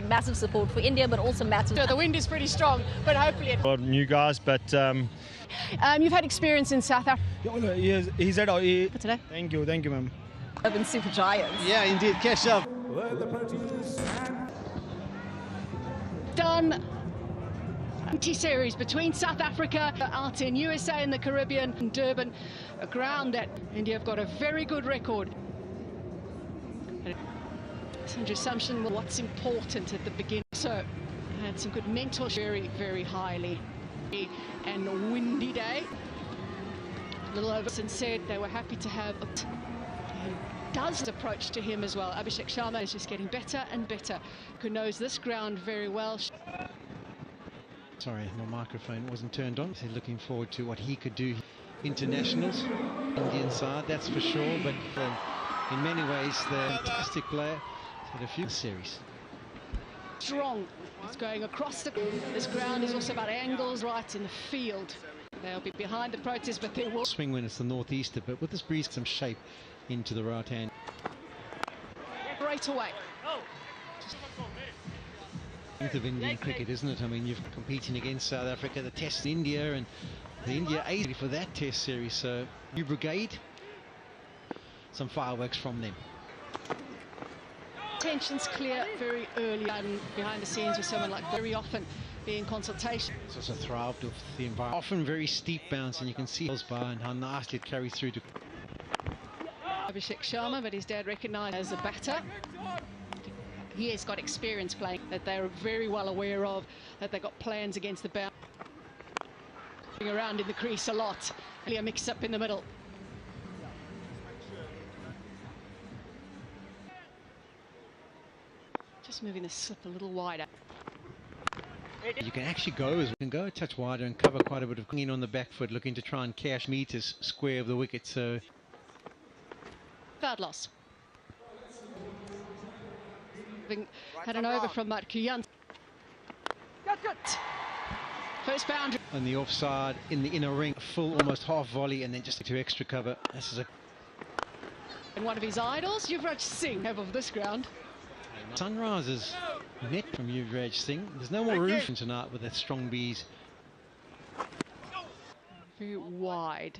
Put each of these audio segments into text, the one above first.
Massive support for India, but also massive. The wind is pretty strong, but hopefully A lot of new guys, but you've had experience in South Africa. He said, For today, thank you, ma'am. urban super giants. Yeah, indeed, Keshav. Done. Anti-series between South Africa out in USA and the Caribbean and Durban, a ground that India have got a very good record. Sanjay Samson, what's important at the beginning. So had some good mental, very, very highly. And a windy day. Little Overson said they were happy to have a does approach to him as well. Abhishek Sharma is just getting better and better. Who knows this ground very well. Sorry, my microphone wasn't turned on. So looking forward to what he could do. Internationals, Indian side, that's for sure. But in many ways, the fantastic player. Had a few series. Strong. It's going across this ground is also about angles right in the field. They'll be behind the protest, but they will Swing when it's the northeaster, but with this breeze, some shape into the right hand. right away. Strength of Indian cricket, isn't it? I mean, you're competing against South Africa, the test in India, and the India A for that test series. So, new brigade, some fireworks from them. Tensions clear very early on behind the scenes with someone like very often be in consultation. It's also thrived with the environment. Often very steep bounce, and you can see by and how nicely it carries through to Abhishek Sharma, but his dad recognised as a batter. He has got experience playing that they're very well aware of, that they've got plans against the bounce. Around in the crease a lot. A mix up in the middle. Just moving the slip a little wider. You can actually go a touch wider and cover quite a bit of in on the back foot, looking to try and cash meters square of the wicket. So Bad loss. Having had an over from Matkuyan. First boundary. on the offside in the inner ring, full almost half volley, and then just to extra cover. This is a And one of his idols, Yuvraj Singh, have of this ground. Sunrises net from Yuvraj Singh. There's no more roof tonight with that strong bees. Very wide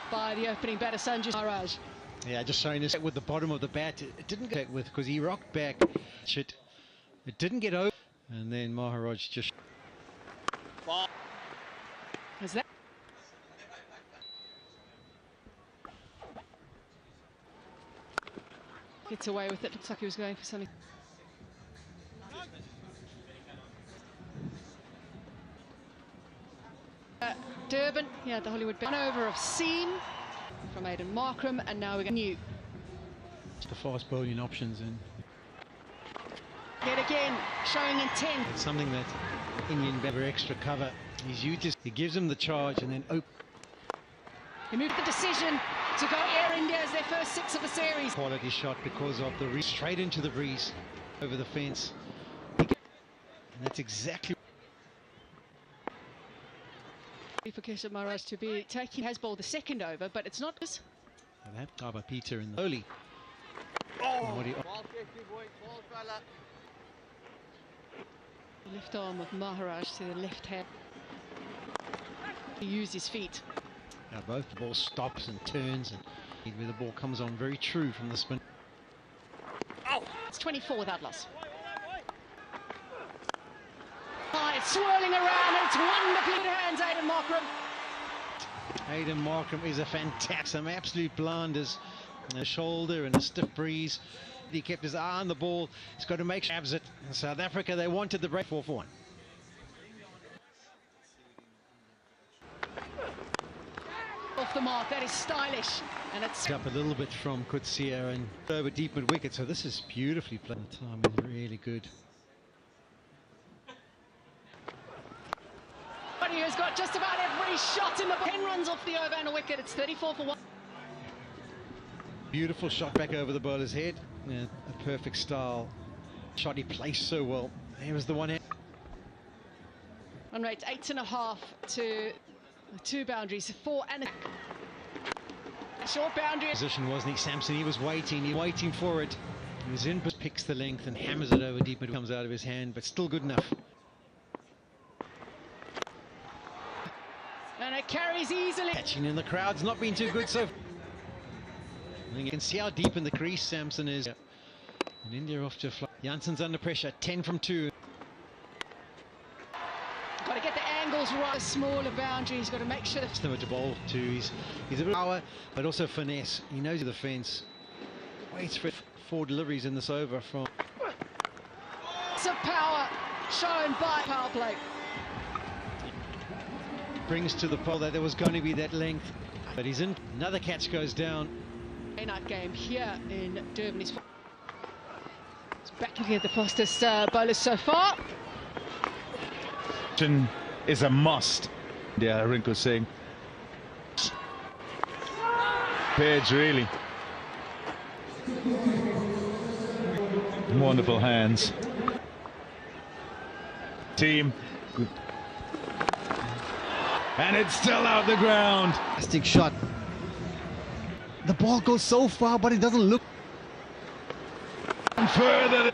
by the opening batter, Sanjay Maharaj. Yeah, just showing us with the bottom of the bat. It didn't get with because he rocked back. It didn't get over, and then Maharaj just. Is that? Gets away with it. Looks like he was going for something. Durban, yeah, the Hollywood one over of seam from Aiden Markram, and now we're going new. The fast bowling options, and Yet again, showing intent. it's something that Indian better extra cover. He gives them the charge, and then He moved the decision to go Air India as their first 6 of the series. quality shot because of the straight into the breeze over the fence. And that's exactly. For Keshav Maharaj to be taking, has bowled the second over, but it's not this. That guy by Peter in the early. Left arm of Maharaj to the left hand. He used his feet. Now both the ball stops and turns, and where the ball comes on very true from the spin. It's 24 without loss. It's swirling around, and it's wonderfully in hands, Aiden Markram. Aiden Markram is a fantastic, some absolute blunders. A shoulder and a stiff breeze. He kept his eye on the ball. He's got to make sure he it. In South Africa, they wanted the break 4 for 1. Off the mark, that is stylish. And it's Up a little bit from Kutsia and over deep mid wicket. So this is beautifully played. The time is really good. But he has got just about every shot in the 10 runs off the over and a wicket. It's 34 for 1. Beautiful shot back over the bowler's head. Yeah, a perfect style shot. He placed so well. Here was the one. Run rate 8.5 to 2 boundaries, 4 and a short boundary. Position wasn't he, Samson? He was waiting for it. He was in, but picks the length and hammers it over deep. It comes out of his hand, but still good enough. And it carries easily. Catching in the crowd's not been too good so far. You can see how deep in the crease Samson is. And India off to a fly. Janssen's under pressure, 10 from 2. Got to get the angles right. Smaller boundary. He's got to make sure that Slimmer to bowl too. He's a bit of power, but also finesse. He knows the fence. Waits for 4 deliveries in this over from. some power shown by power play. Brings to the pole that there was going to be that length, but he's in. Another catch goes down. Night game here in Durban. It's back looking at the fastest bowlers so far. Is a must. Yeah, Rinku Singh. Page really. Wonderful hands. Team. And it's still out the ground. Fantastic shot. The ball goes so far, but it doesn't look. And further.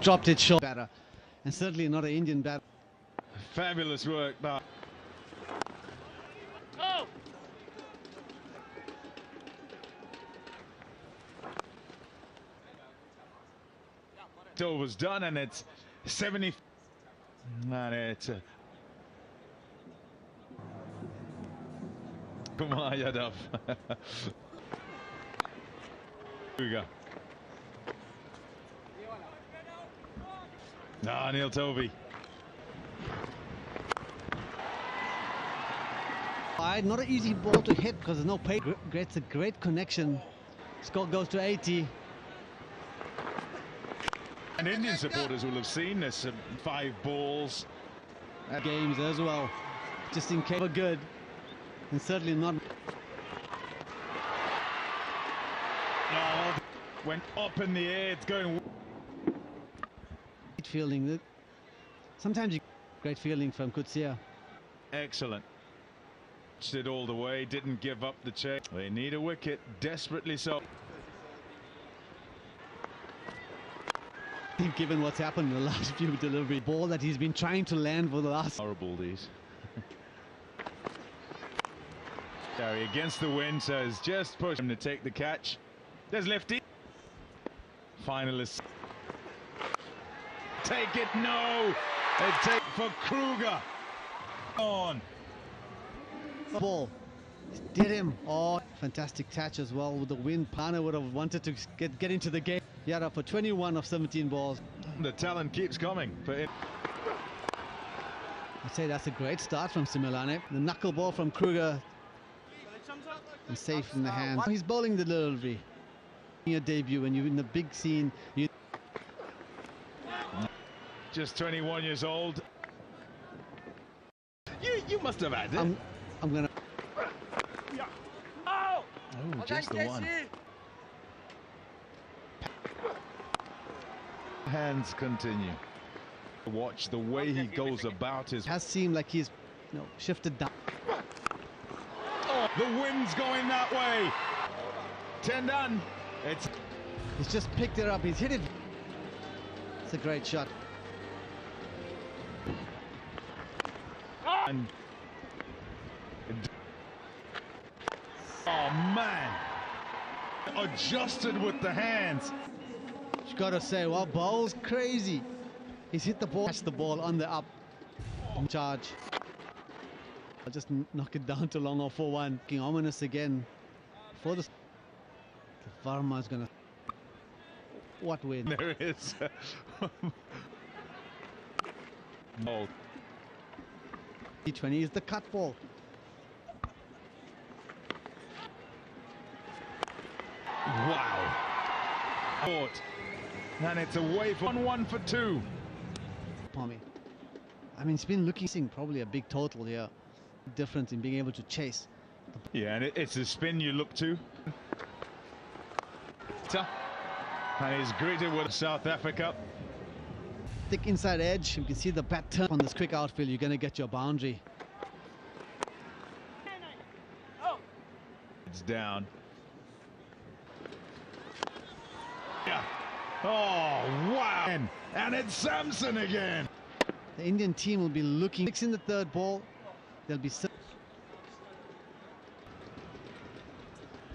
Dropped it short. Batter. And certainly not an Indian batter. Fabulous work by. Oh! It was done, and it's 70. And it's Kumar Yadav. Here we go. Neil Tovey. Not an easy ball to hit because there's no pace. It's a great connection. Score goes to 80. And Indian supporters will have seen this 5 balls. Games as well, just in case. Good, and certainly not. Oh, went up in the air. It's going. Great fielding. Sometimes you great fielding from Kutsia. Excellent. It all the way. Didn't give up the chase. They need a wicket, desperately so. Given what's happened in the last few delivery ball that he's been trying to land for the last. Horrible these. Gary against the wind says just push him to take the catch. There's Lefty. Finalists. Take it, no. They take for Kruger. On. Ball. Did him. Oh, fantastic catch as well with the wind. Pana would have wanted to get into the game. Yada for 21 of 17 balls. The talent keeps coming. But I'd say that's a great start from Similane. The knuckleball from Kruger. And safe in the hands. He's bowling the delivery. Your debut when you're in the big scene. just 21 years old. You must have had it. I'm gonna. Oh, just the one. Hands continue. Watch the way he goes about his. Has seemed like he's, shifted down. Oh, the wind's going that way. 10 done. He's just picked it up. He's hit it. It's a great shot. And oh man, adjusted with the hands. You gotta say, well, ball's crazy. He's hit the ball, catch the ball on the up charge. I'll just knock it down to long off for 1. Looking ominous again. For the Varma's gonna. What win? There is. Oh. T20 is the cut ball. Wow. Caught. And it's away for 1 for 2. Pommy. I mean, it's been looking probably a big total here. Difference in being able to chase. Yeah, and it's the spin you look to. And he's greeted with South Africa. Thick inside edge. You can see the bat turn on this quick outfield. You're going to get your boundary. It's down. Oh, wow. And it's Samson again. The Indian team will be looking. In the third ball, they'll be.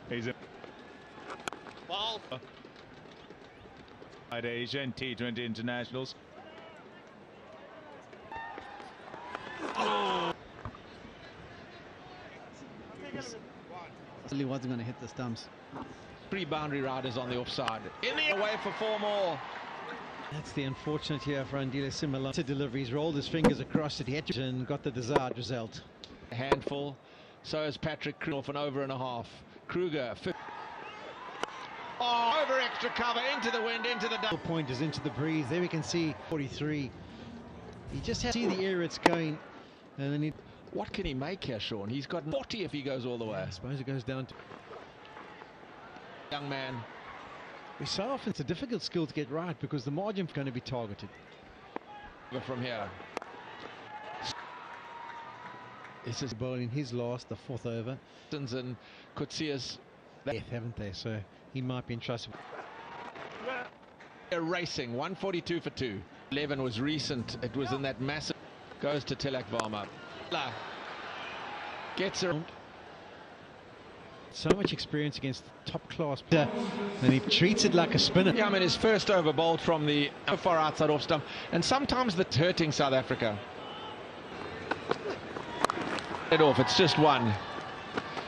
He's a ball. Asia and T20 internationals. Oh. Really wasn't going to hit the stumps. 3 boundary riders on the offside. In the away for 4 more. That's the unfortunate here for Andile Similar to delivery. He's rolled his fingers across it. He hit and got the desired result. A handful. So is Patrick Kruger off an over and a half. Kruger. Oh, over extra cover, into the wind, into the double pointers, into the breeze. There we can see 43. He just has to see the area it's going. And then what can he make here, Sean? He's got 40 if he goes all the way. I suppose it goes down to young man. We so often it's a difficult skill to get right because the margin's going to be targeted. From here. This is bowling his last, the 4th over. And Kutsia's death, haven't they? So he might be entrusted. They're racing, 142 for 2. 11 was recent. It was in that massive. Goes to Tilak Varma. Gets around. So much experience against top class, and he treats it like a spinner. Yeah, I mean his first over bowled from the far outside off stump, and sometimes that's hurting South Africa. It off, it's just one.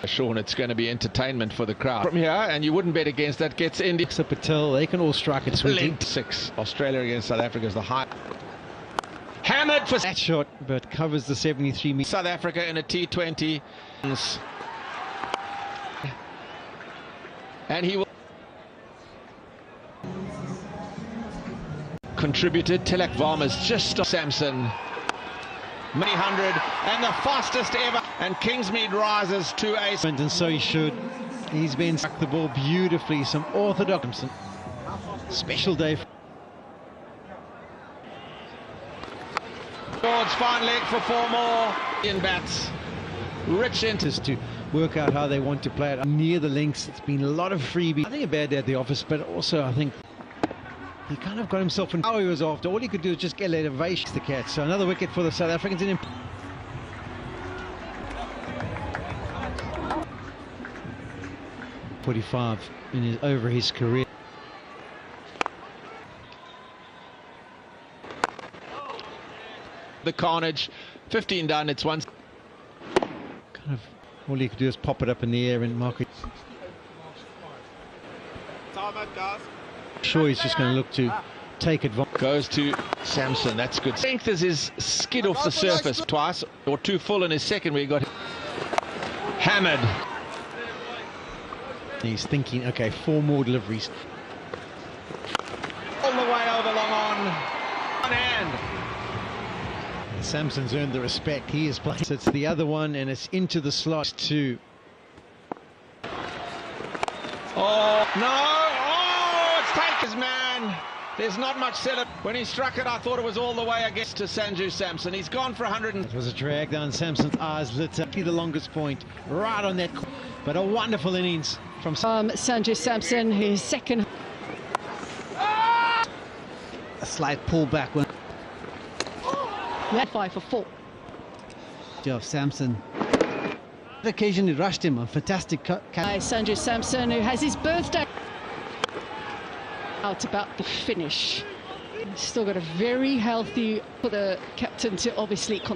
Sean, it's going to be entertainment for the crowd from here, and you wouldn't bet against that. Gets India. Patel, they can all strike it sweetly. 6. Australia against South Africa is the high. Hammered for that shot, but covers the 73 meters. South Africa in a T20. And he will contributed. Tilak Varma's just Samson. Many hundred and the fastest ever. And Kingsmead rises to a. And so he should. He's been struck the ball beautifully. Some orthodox. Special day. George fine leg for 4 more. In bats. Rich enters to work out how they want to play it near the links. It's been a lot of freebie. I think a bad day at the office, but also I think he kind of got himself in how he was after. All he could do is just get elevation to the catch. So another wicket for the South Africans. In 45 over his career. The carnage, 15 done. It's one. Kind of all you could do is pop it up in the air and mark it. Sure, he's just going to look to take advantage. Goes to Samson. That's good. Strength is his skid off the surface twice, or 2 full in his second where he got hammered. He's thinking, okay, 4 more deliveries. All the way over long on. One hand. Samson's earned the respect. He is playing. So it's the other one, and it's into the slot too. Oh no! Oh, it's taken his man. There's not much celebration. When he struck it, I thought it was all the way against to Sanju Samson. He's gone for 100. It was a drag down. Samson's eyes lit up. The longest point, right on that. But a wonderful innings from Sanju Samson. His second. A slight pullback when. 5 for 4. Of Samson. Occasionally rushed him. A fantastic cut. Sanju Samson, who has his birthday. Out about the finish. Still got a very healthy for the captain to obviously feet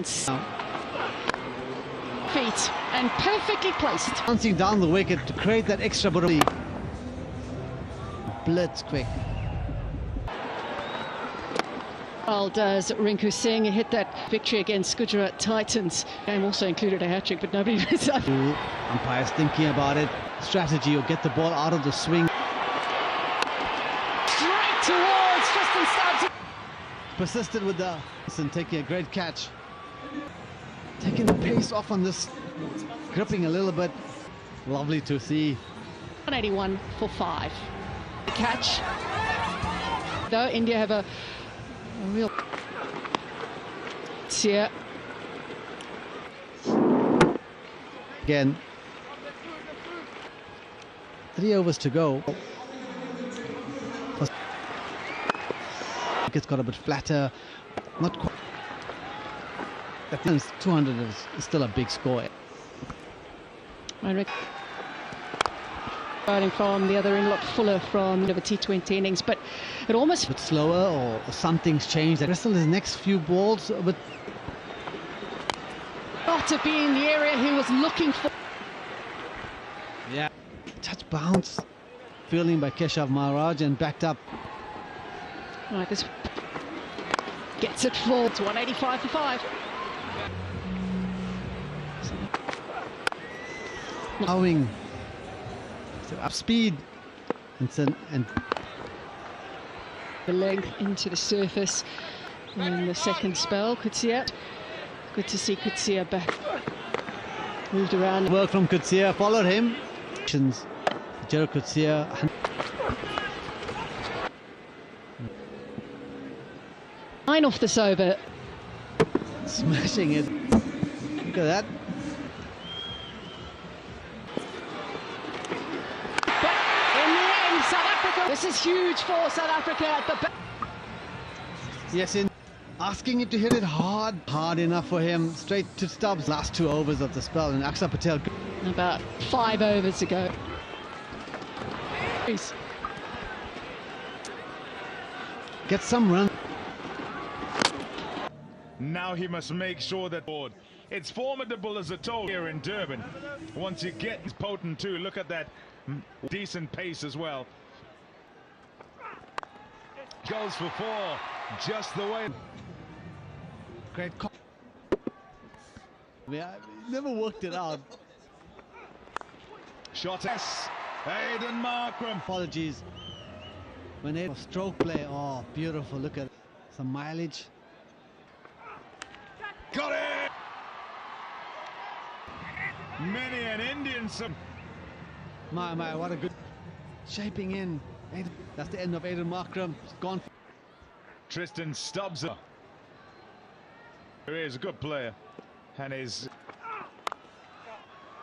and perfectly placed. Bouncing down the wicket to create that extra bit of blitz quick. Well, does Rinku Singh hit that victory against Gujarat Titans? Game also included a hat-trick, but nobody was up. Umpires thinking about it. Strategy will get the ball out of the swing. Straight towards Tristan Stubbs. Persisted with the and taking a great catch. Taking the pace off on this. Gripping a little bit. Lovely to see. 181 for 5. The catch. Though India have a real here. Again, 3 overs to go. wickets got a bit flatter. Not quite. I think 200 is still a big score. Starting from the other end, a lot fuller from the T20 innings, but it almost A bit slower, or something's changed. Bristol, his next few balls, but not to be in the area he was looking for. yeah, touch bounce, fielding by Keshav Maharaj and backed up. Right, this gets it full. It's 185 for 5. Bowing, so up speed, and The length into the surface in the second spell. Kutsia, good to see Kutsia back. Moved around. work from Kutsia, followed him. Jero Kutsia. Line off this over. Smashing it. Look at that. In the end, South Africa. This is huge for South Africa at the back. Yes, in asking him to hit it hard enough for him. Straight to Stubbs. Last 2 overs of the spell, and Akshar Patel. About 5 overs ago. Get some run. Now he must make sure that board. It's formidable as a toll here in Durban. Once you get it's potent too. Look at that decent pace as well. Goes for 4, just the way. Great call. I never worked it out. Shot S. Aiden Markram. Apologies. When it was stroke play, oh, beautiful. Look at some mileage. Got it! Many an Indian. My, what a good shaping in. That's the end of Aiden Markram. It's gone. Tristan Stubbs. He is a good player, and is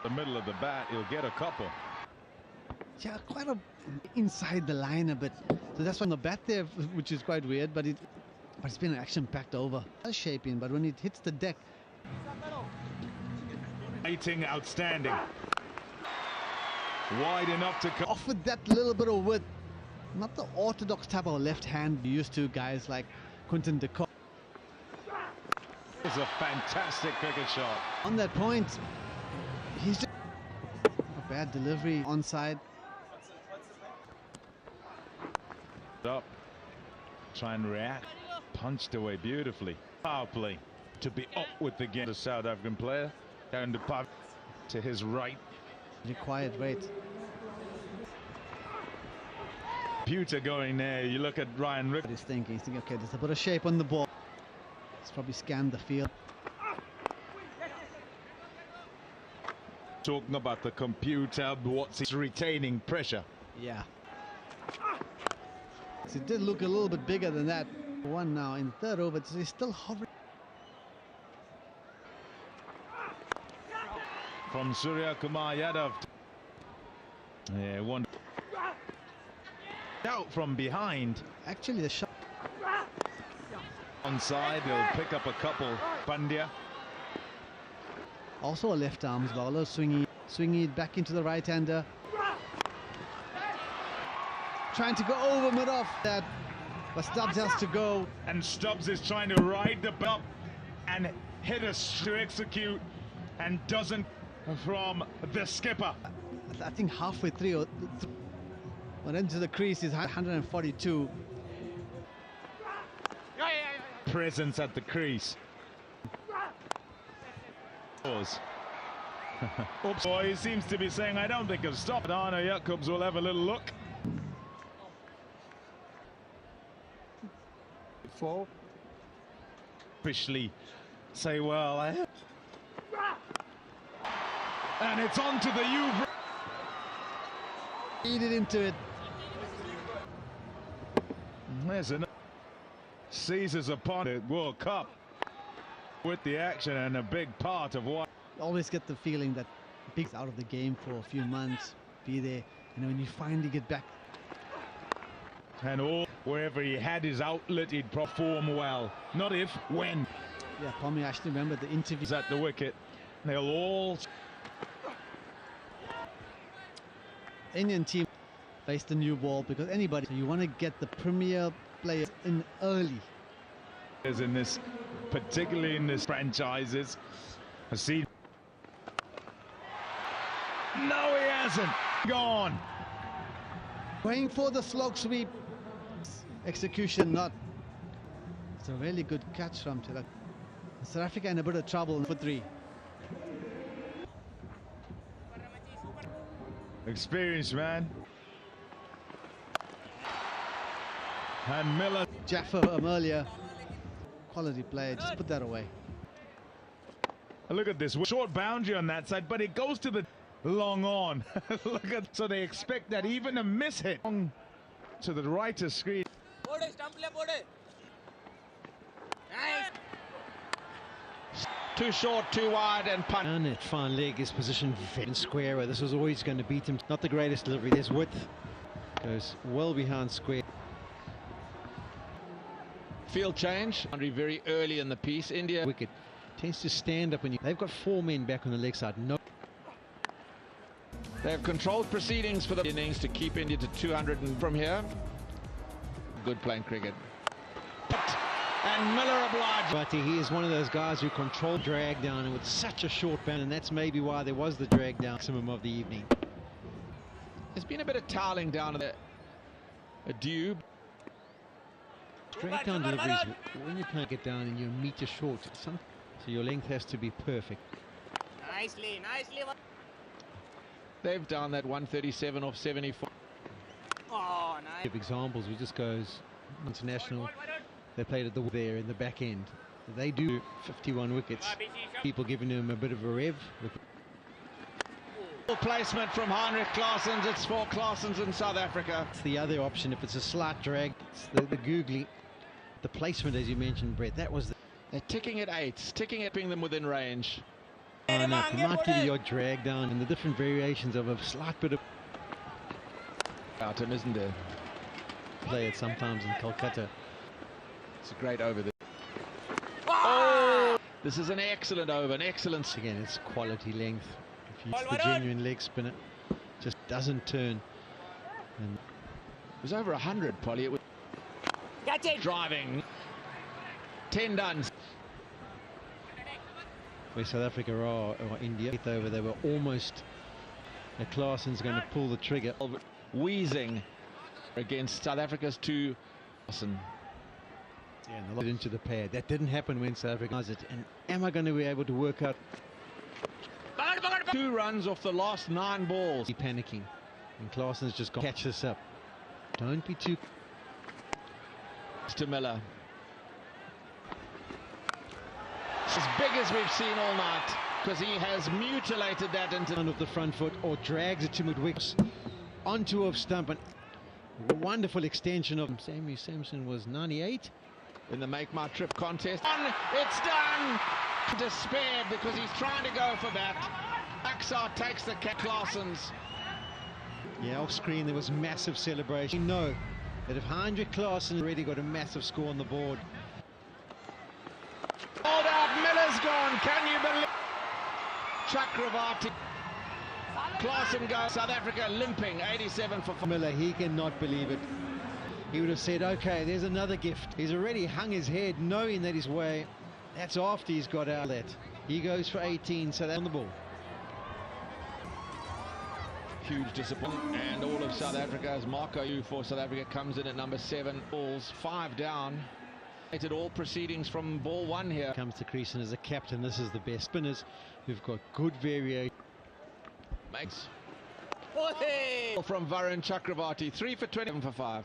the middle of the bat. He'll get a couple. Yeah, quite a inside the line a bit. So that's on the bat there, which is quite weird. But it's been an action-packed over. Shaping, but when it hits the deck, Rating outstanding. Wide enough to come. offered that little bit of width. Not the orthodox type of left hand you're used to, guys like Quinton de Kock. It's a fantastic cricket shot. On that point, he's just a bad delivery onside. Up. Try and react. Punched away beautifully. Power play to be up with the game. The South African player down the pub to his right. Required weight. Computer going there. You look at Ryan Rip. He's thinking, okay, there's a bit of shape on the ball. He's probably scanned the field. Talking about the computer, what's he's retaining pressure. Yeah. So it did look a little bit bigger than that. One now in third over, so he's still hovering. From Surya Kumar Yadav. Yeah, one out from behind. Actually, the shot. Onside, he'll pick up a couple. Pandya. Also a left arms bowler, swinging it back into the right-hander. Trying to go over mid-off that, but Stubbs has to go. And Stubbs is trying to ride the belt and hit us to execute, and doesn't from the skipper. I think halfway through, when into the crease is 142. Presence at the crease. Oops. Boy, he seems to be saying, I don't think he'll stop. Arno Jacobs will have a little look. Officially say, well, and it's on to the U. Feed it into it. There's another. Seizes upon the World Cup with the action, and a big part of what. Always get the feeling that Big's out of the game for a few months, be there, and when you finally get back. And all wherever he had his outlet, he'd perform well. Not if, when. Yeah, Pommy, I actually remember the interview. He's at the wicket. They'll all... Indian team face the new ball because anybody, so you want to get the premier players in early. In this, particularly in this franchises. I see. No, he hasn't. Gone. Going for the slog sweep. Execution not. It's a really good catch from Tilak. South Africa in a bit of trouble for 3. Experienced man. And Miller. Jaffa earlier. Quality player, just put that away. Look at this. Short boundary on that side, but it goes to the long on. Look at, so they expect that even a miss hit to the right of screen. Too short, too wide, and punt. And at fine leg is positioned very square. This was always going to beat him. Not the greatest delivery. There's width. Goes well behind square. Field change. Very early in the piece. India. Wicket tends to stand up when you. They've got 4 men back on the leg side. No. They have controlled proceedings for the innings to keep India to 200 and from here. Good playing cricket. And Miller obliged. But he is one of those guys who control drag down and with such a short band, and that's maybe why there was the drag down maximum of the evening. There's been a bit of toweling down there. A dew. Drag down deliveries, when you can't get down and you're a meter short, so your length has to be perfect. Nicely. They've done that 137 off 74. Oh, nice. Give examples, we just goes international. They played at there in the back end. They do 51 wickets. People giving them a bit of a rev. Placement from Heinrich Claessens. It's for Claessens in South Africa. It's the other option if it's a slight drag. It's the googly. The placement, as you mentioned, Brett, that was the... They're ticking at 8, ticking at being them within range. Oh, no, it might give you your drag down and the different variations of a slight bit of... Out him, isn't there? Play it sometimes in Kolkata. It's a great over there. Oh! This is an excellent over, an excellent... Again, it's quality length. If you use the genuine leg spinner, just doesn't turn. And it was over 100, Polly. It was driving. 10 done. Where South Africa or India over, they were almost... Claessen's going to pull the trigger. Wheezing against South Africa's 2. Yeah, and they into the pad. That didn't happen when South Africa does it. And am I going to be able to work out 2 runs off the last 9 balls? Panicking, and Claessen's just got to catch this up. Don't be too. To Miller. As big as we've seen all night, because he has mutilated that into of the front foot or drags it to mid-wicket onto off stump. And wonderful extension of Sammy Sampson was 98 in the Make My Trip contest. It's done. Despair because he's trying to go for that. Axar takes the Claessens. Yeah, off screen there was massive celebration. You know that if Heinrich Claessen already got a massive score on the board. Hold out, Miller's gone. Can you believe? Chakravarti. Claessen goes. South Africa limping. 87 for Miller. He cannot believe it. He would have said, okay, there's another gift. He's already hung his head knowing that his way. That's after he's got out that. He goes for 18, so that's on the ball. Huge disappointment, and all of South Africa as Marco Yu for South Africa comes in at number 7. Balls 5 down. All proceedings from ball 1 here. Comes to crease, and as a captain, this is the best spinners who've got good variation. Makes from Varun Chakravarti, 3 for 27 for 5.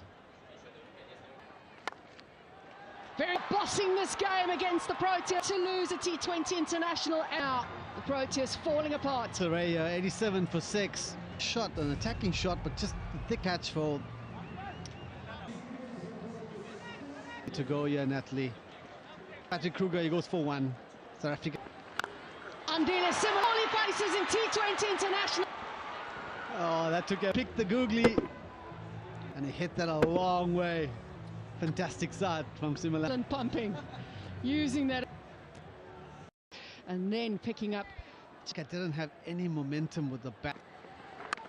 Very bossing this game against the Proteas to lose a T20 international out. The Proteas falling apart. Saraya, 87 for 6. Shot, an attacking shot, but just a thick catch for to go here, Natalie. Patrick Kruger, he goes for 1. South Africa. Andile similarly faces in T20 international. Oh, that took a pick the googly. And he hit that a long way. Fantastic start from Simula. And pumping, using that. And then picking up. Didn't have any momentum with the bat.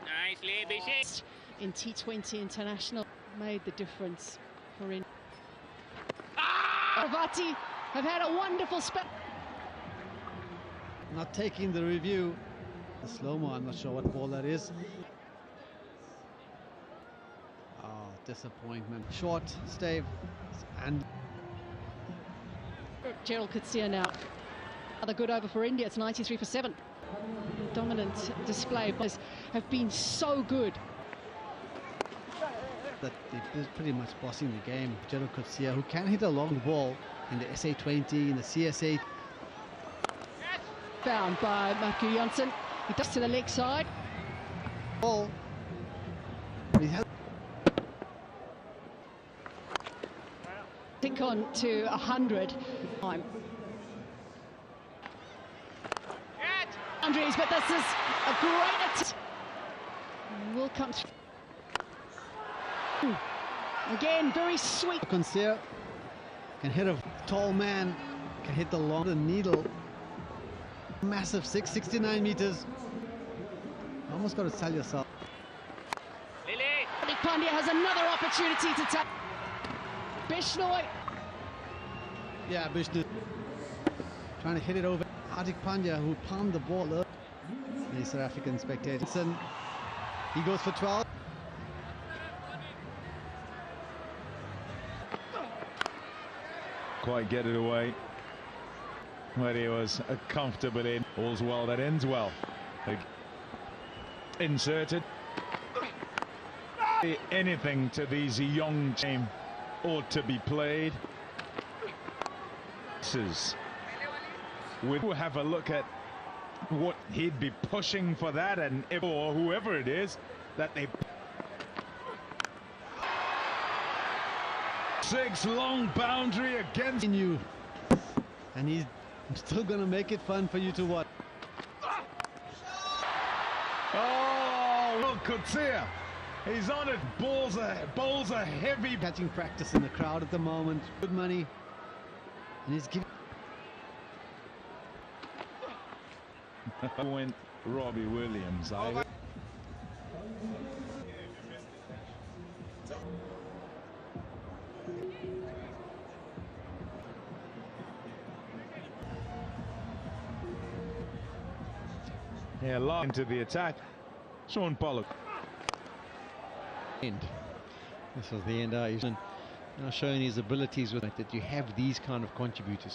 Nicely, Bishop. In T20 International, made the difference for India. Vati have had a wonderful spell. Not taking the review. The slow-mo, I'm not sure what ball that is. Oh, disappointment. Short, stave, and Gerald Coetzee now. Another good over for India. It's 93 for 7. Dominant display. Boys have been so good. that they're pretty much bossing the game. Gerald Coetzee, who can hit a long ball in the SA20, in the CSA. Found by Marco Janssen. He does to the leg side. Ball. He has Think on to 100 time. Boundaries, but this is a great attempt. Will come through. Again, very sweet. Coetzee can hit a tall man, can hit the long needle. Massive 69 meters. Almost got to sell yourself. Lily. Pandya has another opportunity to take. Bishnoi. Yeah, Bishnoi trying to hit it over. Hardik Pandya, who palmed the ball up. The South African spectator. He goes for 12. Quite get it away. But he was comfortable in. All's well that ends well. Inserted. Anything to these young team ought to be played. We'll have a look at what he'd be pushing for that, and if, or whoever it is that they. 6 long boundary against you, and he's still gonna make it fun for you to watch. Oh, look, Coetzee, he's on it. Balls are heavy. Catching practice in the crowd at the moment. Good money, and he's giving. Went Robbie Williams. Yeah, locked into the attack. Sean Pollock. End. This was the end. He's now showing his abilities with it, that you have these kind of contributors.